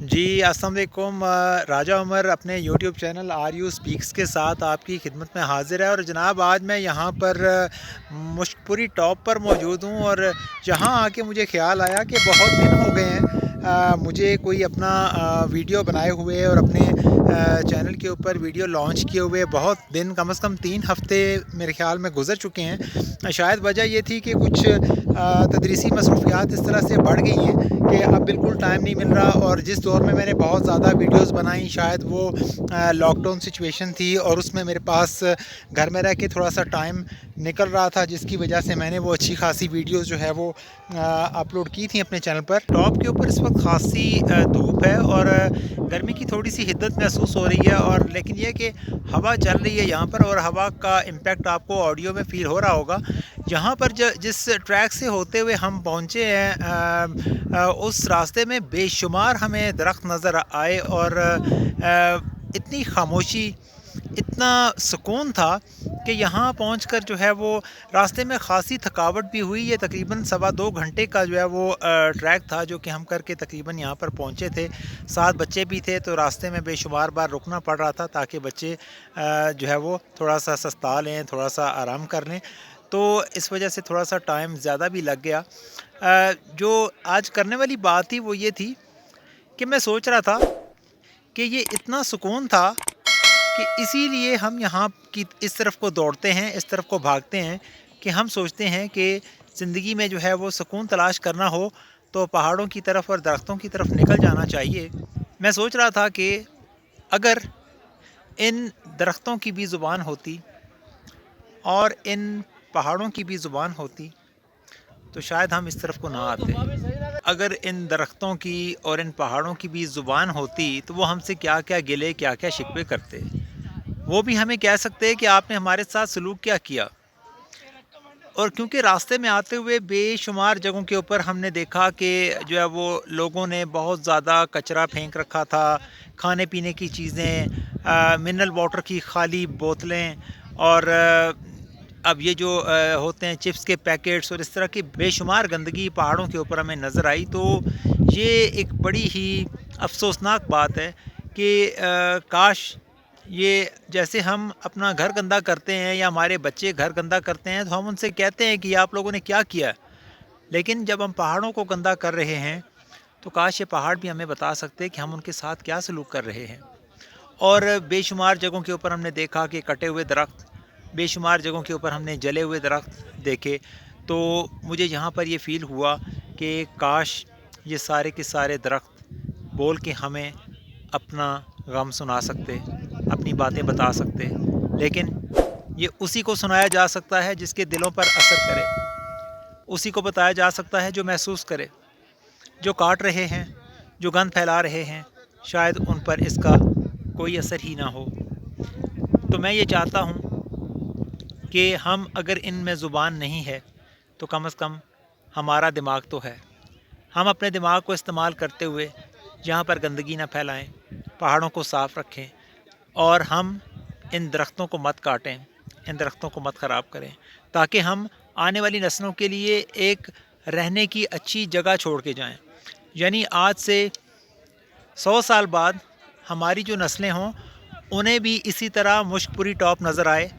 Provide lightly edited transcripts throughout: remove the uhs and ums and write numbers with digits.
जी अस्सलाम वालेकुम। राजा उमर अपने YouTube channel are you speaks के साथ आपकी खिदमत में हाज़िर है। और जनाब आज मैं यहाँ पर मुश्कपुरी टॉप पर मौजूद हूँ और यहाँ आके मुझे ख़्याल आया कि बहुत दिन हो गए हैं मुझे कोई अपना वीडियो बनाए हुए और अपने चैनल के ऊपर वीडियो लॉन्च किए हुए बहुत दिन, कम से कम 3 हफ़्ते मेरे ख़्याल में गुज़र चुके हैं। शायद वजह ये थी कि कुछ तदरीसी मसरूफ़ियात इस तरह से बढ़ गई हैं कि अब बिल्कुल टाइम नहीं मिल रहा। और जिस दौर में मैंने बहुत ज़्यादा वीडियोस बनाई, शायद वो लॉकडाउन सिचुएशन थी और उसमें मेरे पास घर में रह के थोड़ा सा टाइम निकल रहा था, जिसकी वजह से मैंने वो अच्छी खासी वीडियोस जो है वो अपलोड की थी अपने चैनल पर। टॉप के ऊपर इस वक्त खासी धूप है और गर्मी की थोड़ी सी हिद्दत महसूस हो रही है, और लेकिन यह कि हवा चल रही है यहाँ पर और हवा का इम्पैक्ट आपको ऑडियो में फील हो रहा होगा। यहाँ पर जिस ट्रैक से होते हुए हम पहुँचे हैं उस रास्ते में बेशुमार हमें दरख्त नज़र आए और इतनी खामोशी, इतना सुकून था कि यहाँ पहुंचकर जो है वो रास्ते में ख़ासी थकावट भी हुई। ये तकरीबन 2.25 घंटे का जो है वो ट्रैक था जो कि हम करके तकरीबन यहाँ पर पहुँचे थे। 7 बच्चे भी थे तो रास्ते में बेशुमार बार रुकना पड़ रहा था ताकि बच्चे जो है वो थोड़ा सा सस्ता लें, थोड़ा सा आराम कर लें। तो इस वजह से थोड़ा सा टाइम ज़्यादा भी लग गया। जो आज करने वाली बात थी वो ये थी कि मैं सोच रहा था कि ये इतना सुकून था कि इसीलिए हम यहाँ की इस तरफ को दौड़ते हैं, इस तरफ को भागते हैं कि हम सोचते हैं कि ज़िंदगी में जो है वो सुकून तलाश करना हो तो पहाड़ों की तरफ और दरख्तों की तरफ निकल जाना चाहिए। मैं सोच रहा था कि अगर इन दरख्तों की भी ज़ुबान होती और इन पहाड़ों की भी ज़ुबान होती तो शायद हम इस तरफ को ना आते। अगर इन दरख्तों की और इन पहाड़ों की भी ज़ुबान होती तो वो हमसे क्या क्या गिले, क्या क्या शिकवे करते। वो भी हमें कह सकते हैं कि आपने हमारे साथ सलूक क्या किया। और क्योंकि रास्ते में आते हुए बेशुमार जगहों के ऊपर हमने देखा कि जो है वो लोगों ने बहुत ज़्यादा कचरा फेंक रखा था, खाने पीने की चीज़ें, मिनरल वाटर की खाली बोतलें, और अब ये जो होते हैं चिप्स के पैकेट्स और इस तरह की बेशुमार गंदगी पहाड़ों के ऊपर हमें नज़र आई। तो ये एक बड़ी ही अफसोसनाक बात है कि काश ये जैसे हम अपना घर गंदा करते हैं या हमारे बच्चे घर गंदा करते हैं तो हम उनसे कहते हैं कि आप लोगों ने क्या किया, लेकिन जब हम पहाड़ों को गंदा कर रहे हैं तो काश ये पहाड़ भी हमें बता सकते हैं कि हम उनके साथ क्या सलूक कर रहे हैं। और बेशुमार जगहों के ऊपर हमने देखा कि कटे हुए दरख्त, बेशुमार जगहों के ऊपर हमने जले हुए दरख्त देखे। तो मुझे यहाँ पर ये फ़ील हुआ कि काश ये सारे के सारे दरख्त बोल के हमें अपना गम सुना सकते, अपनी बातें बता सकते, लेकिन ये उसी को सुनाया जा सकता है जिसके दिलों पर असर करे, उसी को बताया जा सकता है जो महसूस करे। जो काट रहे हैं, जो गंद फैला रहे हैं, शायद उन पर इसका कोई असर ही ना हो। तो मैं ये चाहता हूँ कि हम अगर इनमें ज़ुबान नहीं है तो कम से कम हमारा दिमाग तो है। हम अपने दिमाग को इस्तेमाल करते हुए यहाँ पर गंदगी ना फैलाएं, पहाड़ों को साफ़ रखें और हम इन दरख्तों को मत काटें, इन दरख्तों को मत ख़राब करें, ताकि हम आने वाली नस्लों के लिए एक रहने की अच्छी जगह छोड़ के जाएं। यानी आज से 100 साल बाद हमारी जो नस्लें हों उन्हें भी इसी तरह मुश्कपुरी टॉप नज़र आए,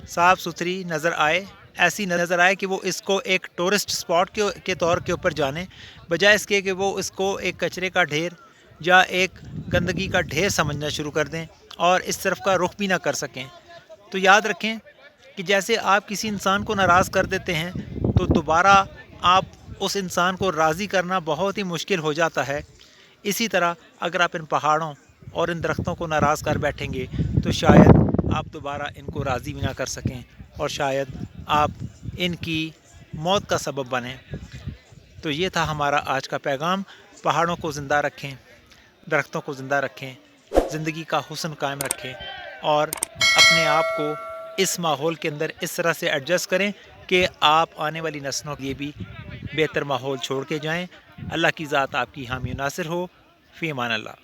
साफ़ सुथरी नज़र आए, ऐसी नज़र आए कि वो इसको एक टूरिस्ट स्पॉट के तौर के ऊपर जाने, बजाय इसके कि वो इसको एक कचरे का ढेर या एक गंदगी का ढेर समझना शुरू कर दें और इस तरफ का रुख भी ना कर सकें। तो याद रखें कि जैसे आप किसी इंसान को नाराज़ कर देते हैं तो दोबारा आप उस इंसान को राज़ी करना बहुत ही मुश्किल हो जाता है। इसी तरह अगर आप इन पहाड़ों और इन दरख्तों को नाराज़ कर बैठेंगे तो शायद आप दोबारा इनको राज़ी भी ना कर सकें और शायद आप इनकी मौत का सबब बनें। तो ये था हमारा आज का पैगाम। पहाड़ों को ज़िंदा रखें, दरख्तों को ज़िंदा रखें, ज़िंदगी का हुस्न कायम रखें और अपने आप को इस माहौल के अंदर इस तरह से एडजस्ट करें कि आप आने वाली नस्लों के लिए भी बेहतर माहौल छोड़ के जाएं। अल्लाह की ज़ात आपकी हामी नासिर हो। फ़ी अमान अल्लाह।